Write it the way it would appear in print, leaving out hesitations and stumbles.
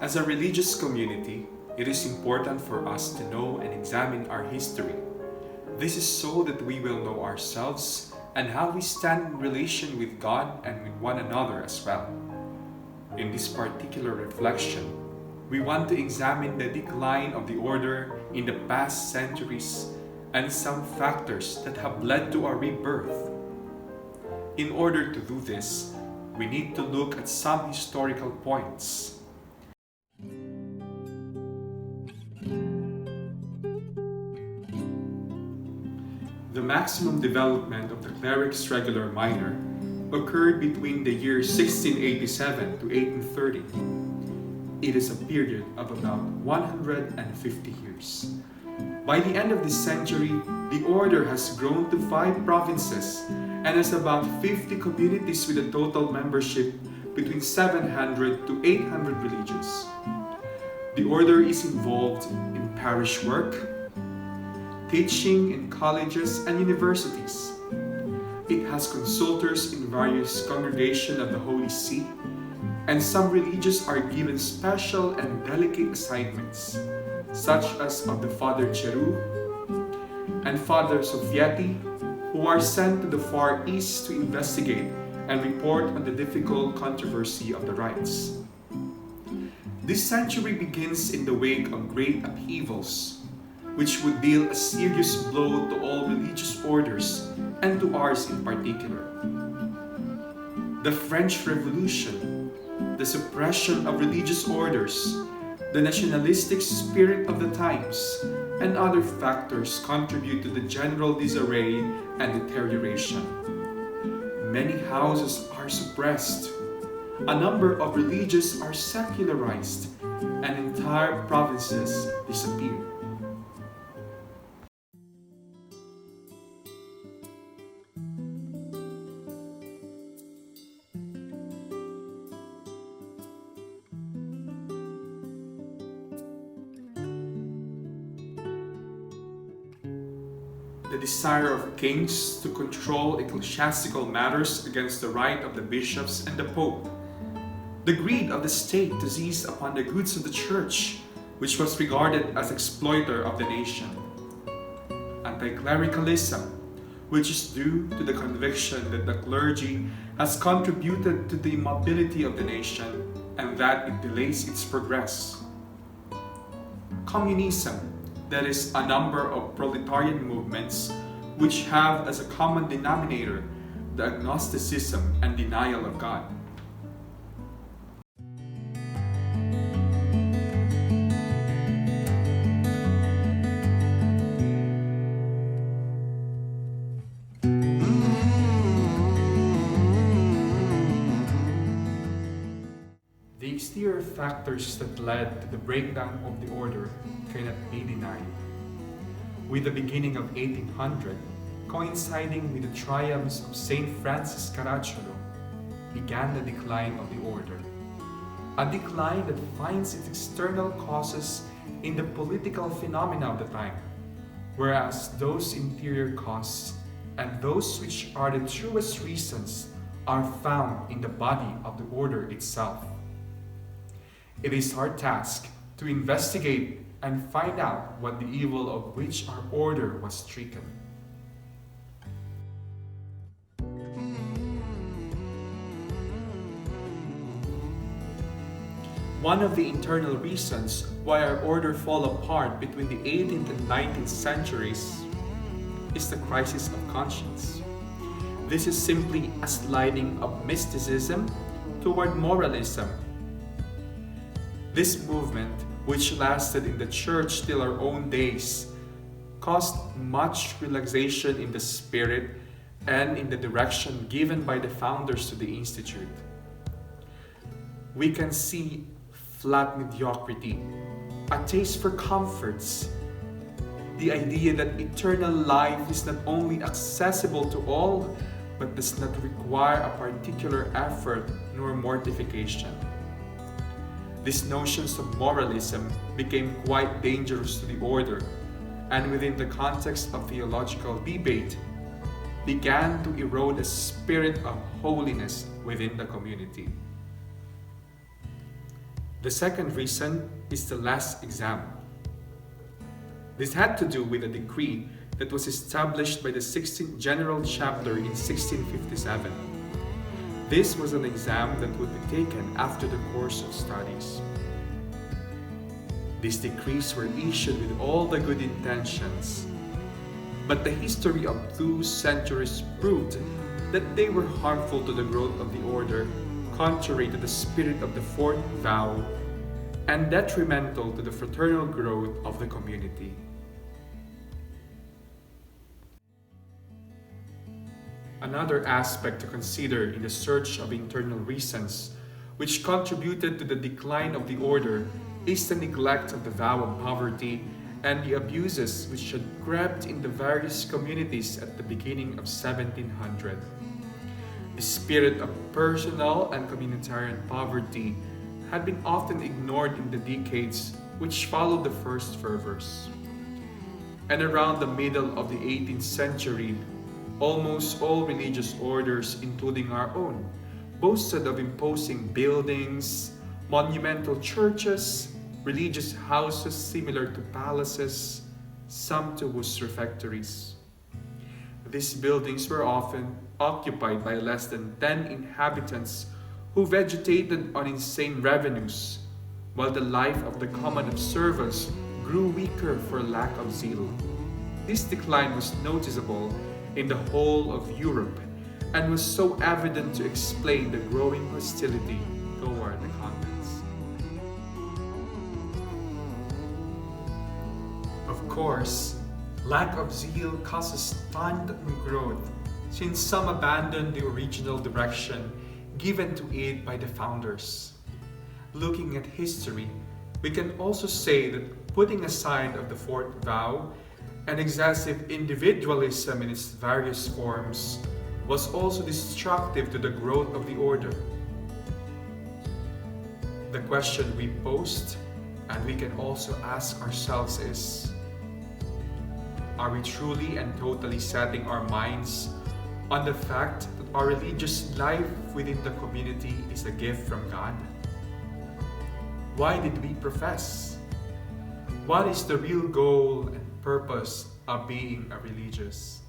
As a religious community, it is important for us to know and examine our history. This is so that we will know ourselves and how we stand in relation with God and with one another as well. In this particular reflection, we want to examine the decline of the order in the past centuries and some factors that have led to our rebirth. In order to do this, we need to look at some historical points. The maximum development of the cleric's regular minor occurred between the year 1687 to 1830. It is a period of about 150 years. By the end of this century, the order has grown to 5 provinces and has about 50 communities with a total membership between 700 to 800 religious. The order is involved in parish work, teaching in colleges and universities. It has consultors in various congregations of the Holy See, and some religious are given special and delicate assignments, such as of the Father Cheru and Father Sofieti, who are sent to the Far East to investigate and report on the difficult controversy of the rites. This century begins in the wake of great upheavals, which would deal a serious blow to all religious orders and to ours in particular. The French Revolution, the suppression of religious orders, the nationalistic spirit of the times, and other factors contribute to the general disarray and deterioration. Many houses are suppressed, a number of religions are secularized, and entire provinces disappear. The desire of kings to control ecclesiastical matters against the right of the bishops and the pope. The greed of the state to seize upon the goods of the church, which was regarded as exploiter of the nation. Anti-clericalism, which is due to the conviction that the clergy has contributed to the immobility of the nation and that it delays its progress. Communism, that is a number of proletarian movements which have as a common denominator the agnosticism and denial of God. The exterior factors that led to the breakdown of the order cannot be denied. With the beginning of 1800, coinciding with the triumphs of Saint Francis Caracciolo, began the decline of the order. A decline that finds its external causes in the political phenomena of the time, whereas those interior causes and those which are the truest reasons are found in the body of the order itself. It is our task to investigate and find out what the evil of which our order was stricken. One of the internal reasons why our order fell apart between the 18th and 19th centuries is the crisis of conscience. This is simply a sliding of mysticism toward moralism. This movement, which lasted in the church till our own days, caused much relaxation in the spirit and in the direction given by the founders to the Institute. We can see flat mediocrity, a taste for comforts, the idea that eternal life is not only accessible to all, but does not require a particular effort nor mortification. These notions of moralism became quite dangerous to the order, and within the context of theological debate, began to erode a spirit of holiness within the community. The second reason is the last exam. This had to do with a decree that was established by the 16th General Chapter in 1657. This was an exam that would be taken after the course of studies. These decrees were issued with all the good intentions, but the history of 2 centuries proved that they were harmful to the growth of the order, contrary to the spirit of the fourth vow, and detrimental to the fraternal growth of the community. Another aspect to consider in the search of internal reasons which contributed to the decline of the order is the neglect of the vow of poverty and the abuses which had crept in the various communities at the beginning of 1700. The spirit of personal and communitarian poverty had been often ignored in the decades which followed the first fervors. And around the middle of the 18th century, almost all religious orders, including our own, boasted of imposing buildings, monumental churches, religious houses similar to palaces, sumptuous refectories. These buildings were often occupied by less than 10 inhabitants who vegetated on insane revenues, while the life of the common observers grew weaker for lack of zeal. This decline was noticeable in the whole of Europe and was so evident to explain the growing hostility toward the convents. Of course, lack of zeal causes stunted growth since some abandoned the original direction given to it by the founders. Looking at history, we can also say that putting aside of the fourth vow and excessive individualism in its various forms was also destructive to the growth of the order. The question we posed, and we can also ask ourselves is, are we truly and totally setting our minds on the fact that our religious life within the community is a gift from God? Why did we profess? What is the real goal and purpose of being a religious?